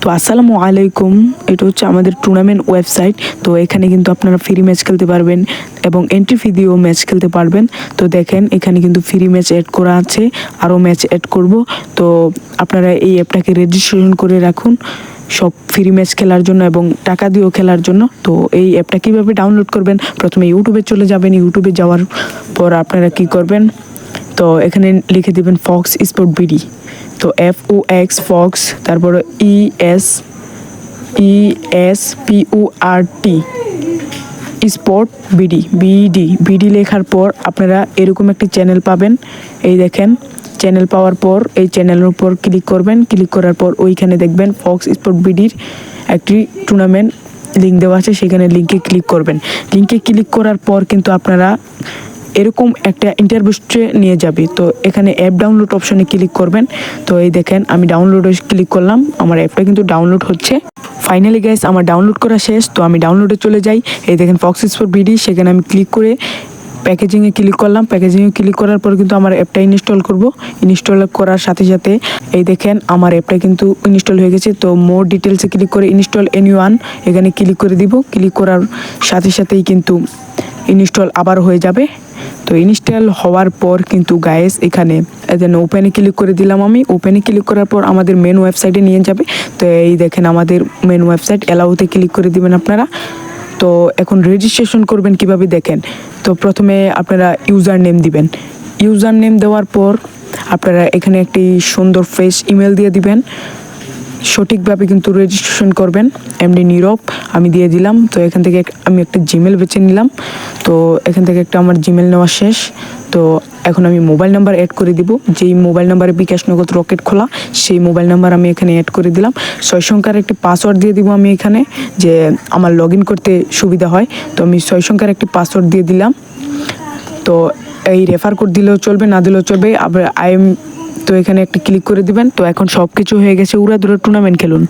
তো আসসালামু আলাইকুম, এটা হচ্ছে আমাদের টুর্নামেন্ট ওয়েবসাইট। তো এখানে কিন্তু আপনারা ফ্রি ম্যাচ খেলতে পারবেন এবং এন্ট্রি ফি দিয়েও ম্যাচ খেলতে পারবেন। তো দেখেন এখানে কিন্তু ফ্রি ম্যাচ অ্যাড করা আছে, আরও ম্যাচ অ্যাড করব। তো আপনারা এই অ্যাপটাকে রেজিস্ট্রেশন করে রাখুন সব ফ্রি ম্যাচ খেলার জন্য এবং টাকা দিয়েও খেলার জন্য। তো এই অ্যাপটা কীভাবে ডাউনলোড করবেন, প্রথমে ইউটিউবে চলে যাবেন। ইউটিউবে যাওয়ার পর আপনারা কি করবেন, তো এখানে লিখে দিবেন ফক্স স্পোর্ট বিডি। তো FOX ফক্স, তারপরে ESPORT স্পোর্ট বিডি লেখার পর আপনারা এরকম একটি চ্যানেল পাবেন। এই দেখেন, চ্যানেল পাওয়ার পর এই চ্যানেলের উপর ক্লিক করবেন। ক্লিক করার পর ওইখানে দেখবেন ফক্স স্পোর্ট বিডির একটি টুর্নামেন্ট লিঙ্ক দেওয়া আছে, সেখানে লিঙ্কে ক্লিক করবেন। লিঙ্কে ক্লিক করার পর কিন্তু আপনারা এরকম একটা ইন্টারভিউতে নিয়ে যাবে। তো এখানে অ্যাপ ডাউনলোড অপশনে ক্লিক করবেন। তো এই দেখেন আমি ডাউনলোডে ক্লিক করলাম, আমার অ্যাপটা কিন্তু ডাউনলোড হচ্ছে। ফাইনালি গাইস আমার ডাউনলোড করা শেষ। তো আমি ডাউনলোডে চলে যাই। এই দেখেন ফক্স স্পোর্ট বিডি, সেখানে আমি ক্লিক করে প্যাকেজিংয়ে ক্লিক করলাম। প্যাকেজিংয়ে ক্লিক করার পর কিন্তু আমার অ্যাপটা ইনস্টল করব। ইনস্টল করার সাথে সাথে এই দেখেন আমার অ্যাপটা কিন্তু ইনস্টল হয়ে গেছে। তো মোর ডিটেলসে ক্লিক করে ইনস্টল এনিওয়ান এখানে ক্লিক করে দিব। ক্লিক করার সাথে সাথেই কিন্তু ইনস্টল আবার হয়ে যাবে। তো ইনস্টল হওয়ার পর কিন্তু গাইস এখানে দেন ওপেনে ক্লিক করে দিলাম। আমি ওপেনে ক্লিক করার পর আমাদের মেন ওয়েবসাইটে নিয়ে যাবে। তো এই দেখেন আমাদের মেন ওয়েবসাইট, অ্যালাউতে ক্লিক করে দিবেন আপনারা। তো এখন রেজিস্ট্রেশন করবেন কিভাবে দেখেন। তো প্রথমে আপনারা ইউজার নেম দিবেন। ইউজার নেম দেওয়ার পর আপনারা এখানে একটি সুন্দর ফ্রেশ ইমেল দিয়ে দিবেন। সঠিকভাবে কিন্তু রেজিস্ট্রেশন করবেন। এমডি নীরব আমি দিয়ে দিলাম। তো এখান থেকে আমি একটা জিমেল বেছে নিলাম। তো এখান থেকে একটা আমার জিমেল নেওয়া শেষ। তো এখন আমি মোবাইল নাম্বার অ্যাড করে দিব। যেই মোবাইল নাম্বারে বিকাশ নগদ রকেট খোলা, সেই মোবাইল নাম্বার আমি এখানে অ্যাড করে দিলাম। 6 সংখ্যার একটি পাসওয়ার্ড দিয়ে দিব আমি এখানে, যে আমার লগ ইন করতে সুবিধা হয়। তো আমি 6 সংখ্যার একটি পাসওয়ার্ড দিয়ে দিলাম। তো এই রেফার কোড দিলেও চলবে, না দিলেও চলবে। আবার তো এখানে একটা ক্লিক করে দিবেন। তো এখন সব কিছু হয়ে গেছে, উড়াধুরা টুর্নামেন্ট খেলুন।